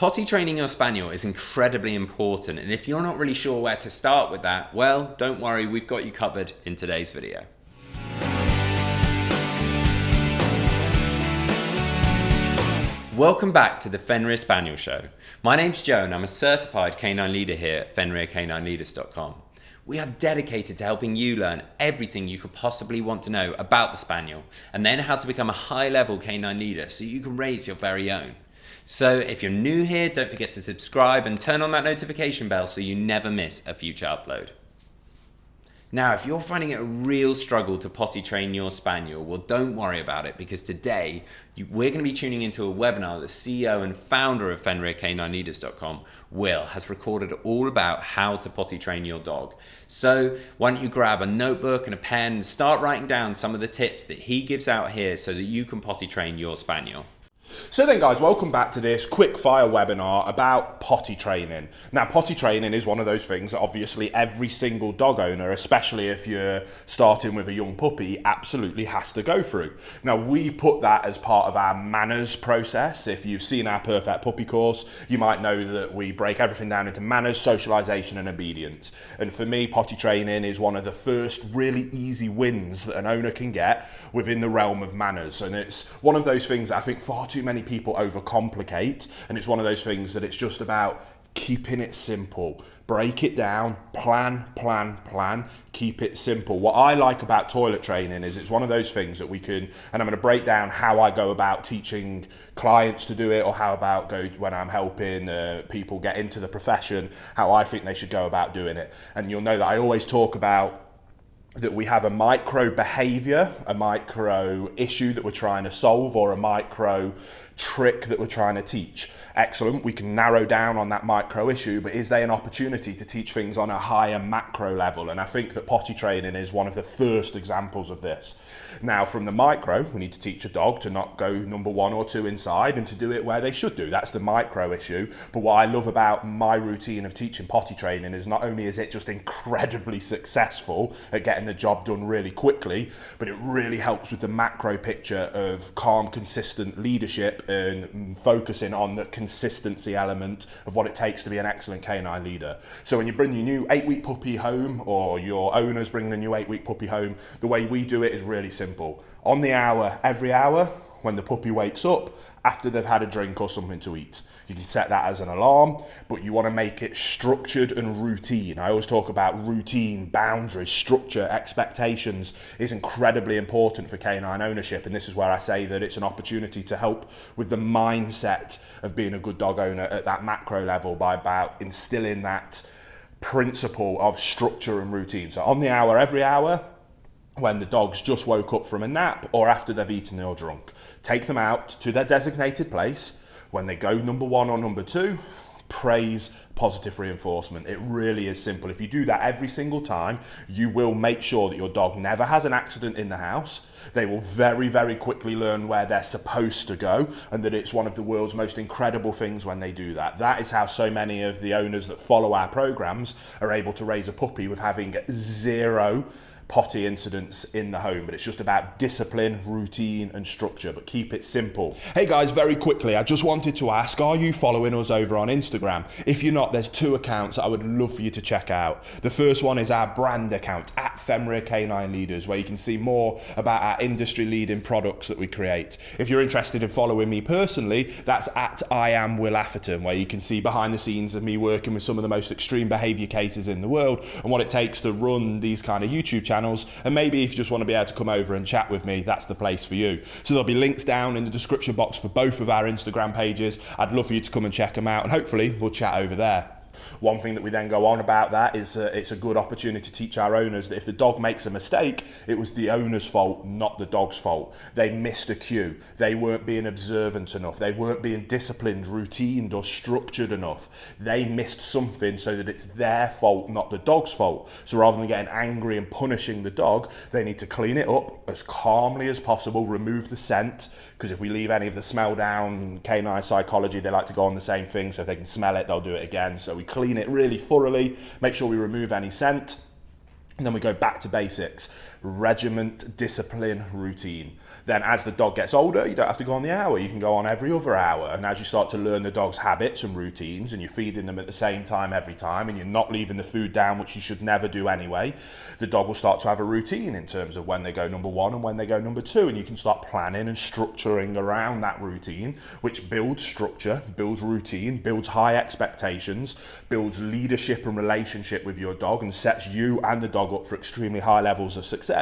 Potty training your Spaniel is incredibly important, and if you're not really sure where to start with that, well, don't worry, we've got you covered in today's video. Welcome back to the Fenrir Spaniel Show. My name's Joe and I'm a certified canine leader here at FenrirCanineLeaders.com. We are dedicated to helping you learn everything you could possibly want to know about the Spaniel and then how to become a high-level canine leader so you can raise your very own. So if you're new here, don't forget to subscribe and turn on that notification bell so you never miss a future upload. Now, if you're finding it a real struggle to potty train your Spaniel, well, don't worry about it because today we're going to be tuning into a webinar that the CEO and founder of FenrirCanineLeaders.com, Will, has recorded all about how to potty train your dog. So why don't you grab a notebook and a pen and start writing down some of the tips that he gives out here so that you can potty train your Spaniel. So then guys, welcome back to this quick fire webinar about potty training. Now potty training is one of those things that obviously every single dog owner, especially if you're starting with a young puppy, absolutely has to go through. Now we put that as part of our manners process. If you've seen our Perfect Puppy course, you might know that we break everything down into manners, socialization and obedience. And for me, potty training is one of the first really easy wins that an owner can get within the realm of manners. And it's one of those things that I think far too many people overcomplicate, and it's one of those things that it's just about keeping it simple. Break it down, plan, keep it simple. What I like about toilet training is it's one of those things that we can, and I'm going to break down how I go about teaching clients to do it, or how about go when I'm helping people get into the profession, how I think they should go about doing it. And you'll know that I always talk about that we have a micro behavior, a micro issue that we're trying to solve, or a micro trick that we're trying to teach. Excellent, we can narrow down on that micro issue, but is there an opportunity to teach things on a higher macro level? And I think that potty training is one of the first examples of this. Now from the micro, we need to teach a dog to not go number 1 or 2 inside and to do it where they should do. That's the micro issue. But what I love about my routine of teaching potty training is not only is it just incredibly successful at getting the job done really quickly, but it really helps with the macro picture of calm, consistent leadership and focusing on the consistency element of what it takes to be an excellent canine leader. So when you bring your new 8-week puppy home, or your owner's bringing a new 8-week puppy home, the way we do it is really simple. On the hour, every hour, when the puppy wakes up, after they've had a drink or something to eat. You can set that as an alarm, but you want to make it structured and routine. I always talk about routine, boundaries, structure, expectations is incredibly important for canine ownership, and this is where I say that it's an opportunity to help with the mindset of being a good dog owner at that macro level by about instilling that principle of structure and routine. So on the hour, every hour, when the dog's just woke up from a nap or after they've eaten or drunk, take them out to their designated place. When they go number 1 or number 2, praise, positive reinforcement. It really is simple. If you do that every single time, you will make sure that your dog never has an accident in the house. They will very, very quickly learn where they're supposed to go, and that it's one of the world's most incredible things when they do that. That is how so many of the owners that follow our programs are able to raise a puppy with having 0 potty incidents in the home. But it's just about discipline, routine and structure, but keep it simple. Hey guys, very quickly, I just wanted to ask, are you following us over on Instagram? If you're not, there's 2 accounts I would love for you to check out. The first one is our brand account at Fenrir Canine Leaders, where you can see more about our industry leading products that we create. If you're interested in following me personally, that's at I am Will Atherton, where you can see behind the scenes of me working with some of the most extreme behavior cases in the world and what it takes to run these kind of YouTube channels. And maybe if you just want to be able to come over and chat with me, that's the place for you. So there'll be links down in the description box for both of our Instagram pages. I'd love for you to come and check them out, and hopefully we'll chat over there. One thing that we then go on about that is it's a good opportunity to teach our owners that if the dog makes a mistake, it was the owner's fault, not the dog's fault. They missed a cue. They weren't being observant enough. They weren't being disciplined, routined or structured enough. They missed something so that it's their fault, not the dog's fault. So rather than getting angry and punishing the dog, they need to clean it up as calmly as possible, remove the scent, because if we leave any of the smell down, canine psychology, they like to go on the same thing, so if they can smell it, they'll do it again. So we clean it really thoroughly, make sure we remove any scent, and then we go back to basics. regiment, discipline, routine. Then as the dog gets older, you don't have to go on the hour, you can go on every other hour. And as you start to learn the dog's habits and routines, and you're feeding them at the same time every time, and you're not leaving the food down, which you should never do anyway, the dog will start to have a routine in terms of when they go number one and when they go number two. And you can start planning and structuring around that routine, which builds structure, builds routine, builds high expectations, builds leadership and relationship with your dog, and sets you and the dog up for extremely high levels of success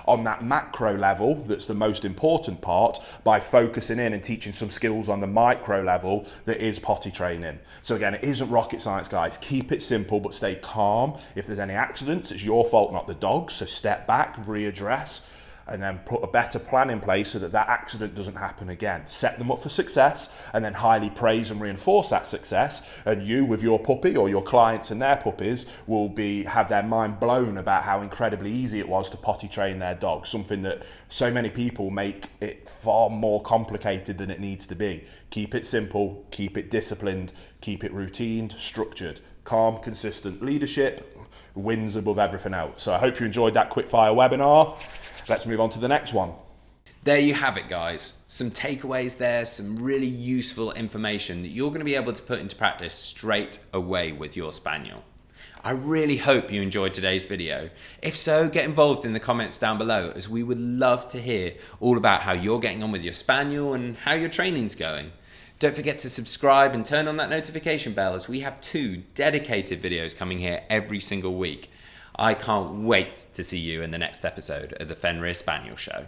on that macro level. That's the most important part, by focusing in and teaching some skills on the micro level that is potty training. So again, it isn't rocket science, guys. Keep it simple, but stay calm. If there's any accidents, it's your fault, not the dog. So step back, readdress, and then put a better plan in place so that that accident doesn't happen again. Set them up for success, and then highly praise and reinforce that success. And you, with your puppy, or your clients and their puppies, will have their mind blown about how incredibly easy it was to potty train their dog. Something that so many people make it far more complicated than it needs to be. Keep it simple, keep it disciplined, keep it routined, structured. Calm, consistent leadership wins above everything else. So I hope you enjoyed that quickfire webinar. Let's move on to the next one. There you have it, guys. Some takeaways there, some really useful information that you're going to be able to put into practice straight away with your Spaniel. I really hope you enjoyed today's video. If so, get involved in the comments down below, as we would love to hear all about how you're getting on with your Spaniel and how your training's going. Don't forget to subscribe and turn on that notification bell, as we have 2 dedicated videos coming here every single week. I can't wait to see you in the next episode of the Fenrir Spaniel Show.